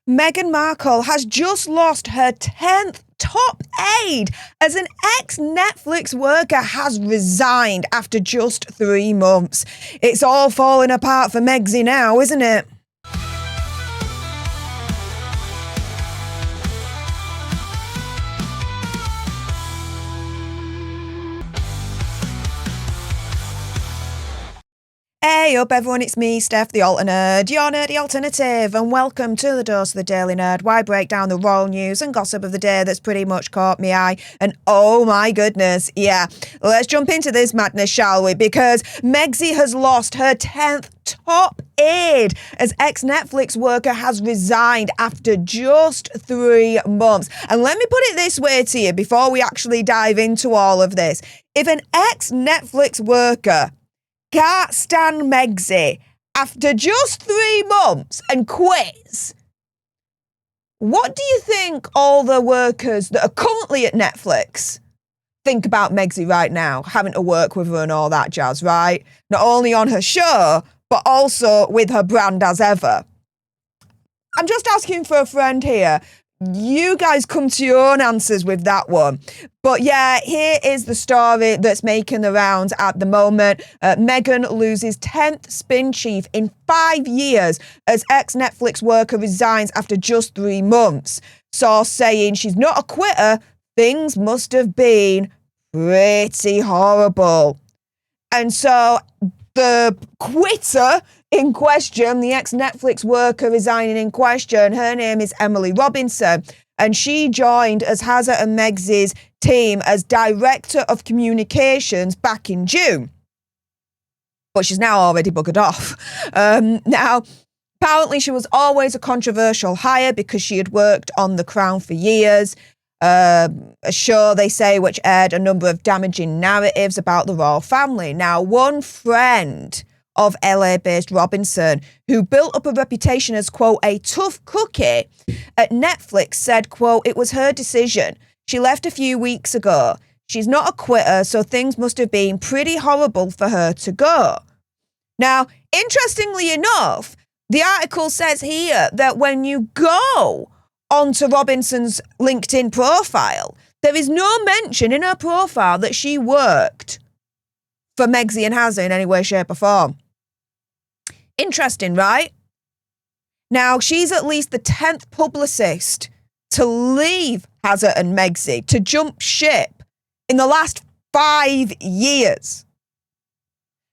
Meghan Markle has just lost her 10th top aide as an ex-Netflix worker has resigned after just 3 months. It's all falling apart for Megsy now, isn't it? Hey up everyone, it's me, Stef The Alter Nerd, your nerdy alternative, and welcome to the Dose of the Daily Nerd, where I break down the royal news and gossip of the day that's pretty much caught me eye. And oh my goodness, yeah, let's jump into this madness, shall we? Because Megsy has lost her 10th top aide as ex-Netflix worker has resigned after just 3 months. And let me put it this way to you before we actually dive into all of this. If an ex-Netflix worker can't stand Megsy after just 3 months and quits, what do you think all the workers that are currently at Netflix think about Megsy right now, having to work with her and all that jazz, right? Not only on her show, but also with her brand as ever. I'm just asking for a friend here. You guys come to your own answers with that one. But yeah, here is the story that's making the rounds at the moment. Meghan loses 10th spin chief in 5 years as ex-Netflix worker resigns after just 3 months. Source saying she's not a quitter. Things must have been pretty horrible. And so the quitter in question, the ex-Netflix worker resigning in question, her name is Emily Robinson, and she joined as Hazza and Megsy's team as Director of Communications back in June. But she's now already buggered off. Now, apparently she was always a controversial hire because she had worked on The Crown for years, a show, they say, which aired a number of damaging narratives about the royal family. Now, one friend of LA-based Robinson, who built up a reputation as, quote, a tough cookie at Netflix, said, quote, it was her decision. She left a few weeks ago. She's not a quitter, so things must have been pretty horrible for her to go. Now, interestingly enough, the article says here that when you go onto Robinson's LinkedIn profile, there is no mention in her profile that she worked for Megsy and Hazza in any way, shape or form. Interesting, right? Now, she's at least the 10th publicist to leave Hazza and Megsy, to jump ship in the last 5 years.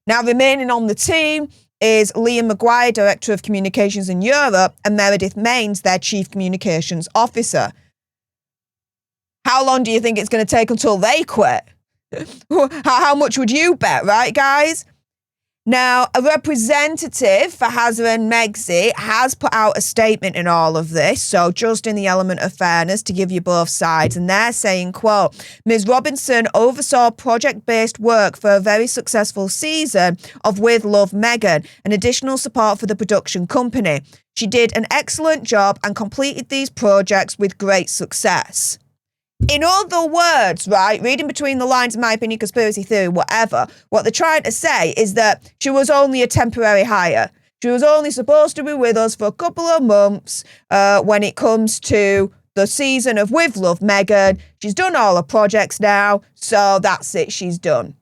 Now, remaining on the team is Liam Maguire, Director of Communications in Europe, and Meredith Maines, their Chief Communications Officer. How long do you think it's going to take until they quit? How much would you bet, right, guys? Now, a representative for Hazza and Megsy has put out a statement in all of this, so just in the element of fairness to give you both sides, and they're saying, quote, Ms. Robinson oversaw project-based work for a very successful season of With Love Meghan and additional support for the production company. She did an excellent job and completed these projects with great success. In other words, right, reading between the lines, in my opinion, conspiracy theory, whatever, what they're trying to say is that she was only a temporary hire. She was only supposed to be with us for a couple of months when it comes to the season of With Love Meghan. She's done all her projects now, so that's it, she's done.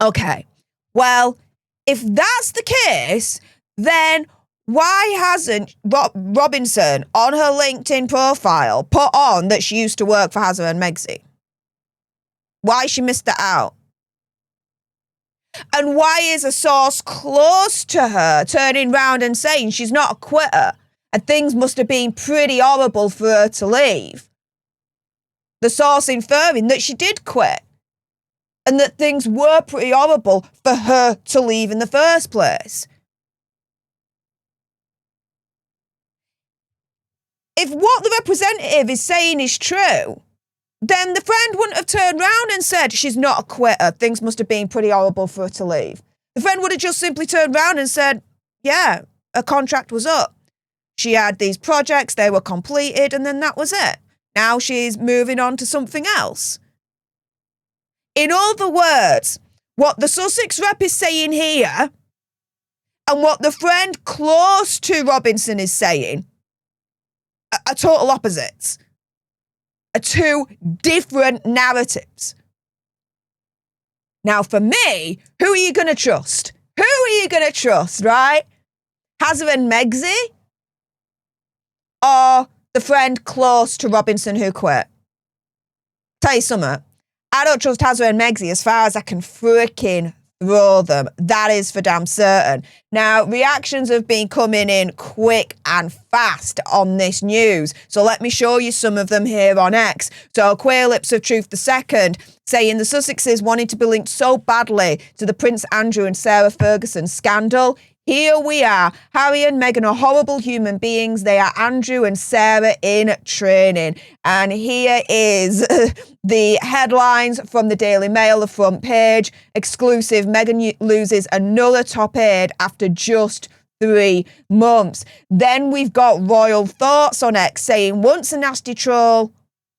Okay, well, if that's the case, then why hasn't Robinson on her LinkedIn profile put on that she used to work for Hazza and Megsy? Why she missed that out? And why is a source close to her turning round and saying she's not a quitter and things must have been pretty horrible for her to leave? The source inferring that she did quit and that things were pretty horrible for her to leave in the first place. If what the representative is saying is true, then the friend wouldn't have turned round and said she's not a quitter. Things must have been pretty horrible for her to leave. The friend would have just simply turned round and said, yeah, her contract was up. She had these projects, they were completed, and then that was it. Now she's moving on to something else. In other words, what the Sussex rep is saying here and what the friend close to Robinson is saying are total opposites, are two different narratives. Now, for me, who are you going to trust? Who are you going to trust, right? Harry and Meghan, or the friend close to Robinson who quit? Tell you something, I don't trust Harry and Meghan as far as I can freaking throw them. That is for damn certain. Now, reactions have been coming in quick and fast on this news. So let me show you some of them here on X. So Queer Lips of Truth II saying the Sussexes wanted to be linked so badly to the Prince Andrew and Sarah Ferguson scandal. Here we are. Harry and Meghan are horrible human beings. They are Andrew and Sarah in training. And here is the headlines from the Daily Mail, the front page. Exclusive, Meghan loses another top aide after just 3 months. Then we've got Royal Thoughts on X saying, once a nasty troll,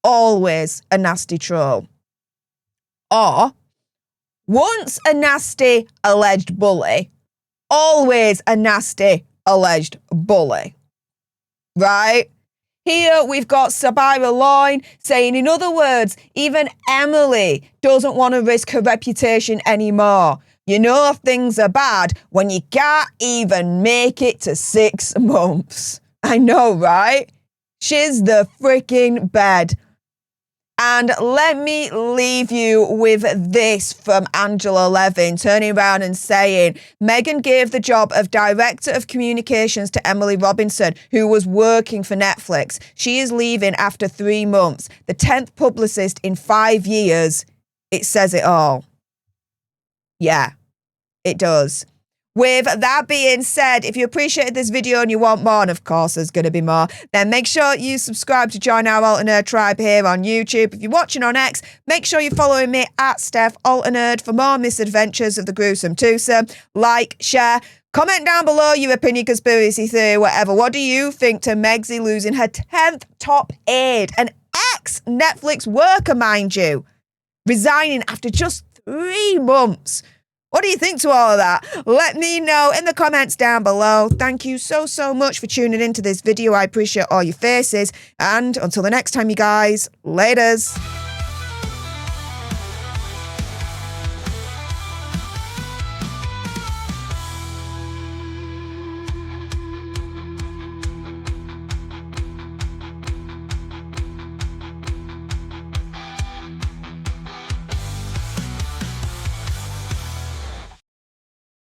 always a nasty troll. Or, once a nasty alleged bully, always a nasty alleged bully, right? Here we've got Sabira Loin saying, in other words, even Emily doesn't want to risk her reputation anymore. You know things are bad when you can't even make it to 6 months. I know, right? She's the freaking bed. And let me leave you with this from Angela Levin, turning around and saying, Meghan gave the job of Director of Communications to Emily Robinson, who was working for Netflix. She is leaving after 3 months. The 10th publicist in 5 years. It says it all. Yeah, it does. With that being said, if you appreciated this video and you want more, and of course there's going to be more, then make sure you subscribe to join our Alter Nerd tribe here on YouTube. If you're watching on X, make sure you're following me at Stef Alter Nerd for more misadventures of the gruesome twosome. Like, share, comment down below your opinion, conspiracy theory, whatever. What do you think to Megzy losing her 10th top aide? An ex-Netflix worker, mind you, resigning after just 3 months. What do you think to all of that? Let me know in the comments down below. Thank you so much for tuning into this video. I appreciate all your faces. And until the next time, you guys, laters.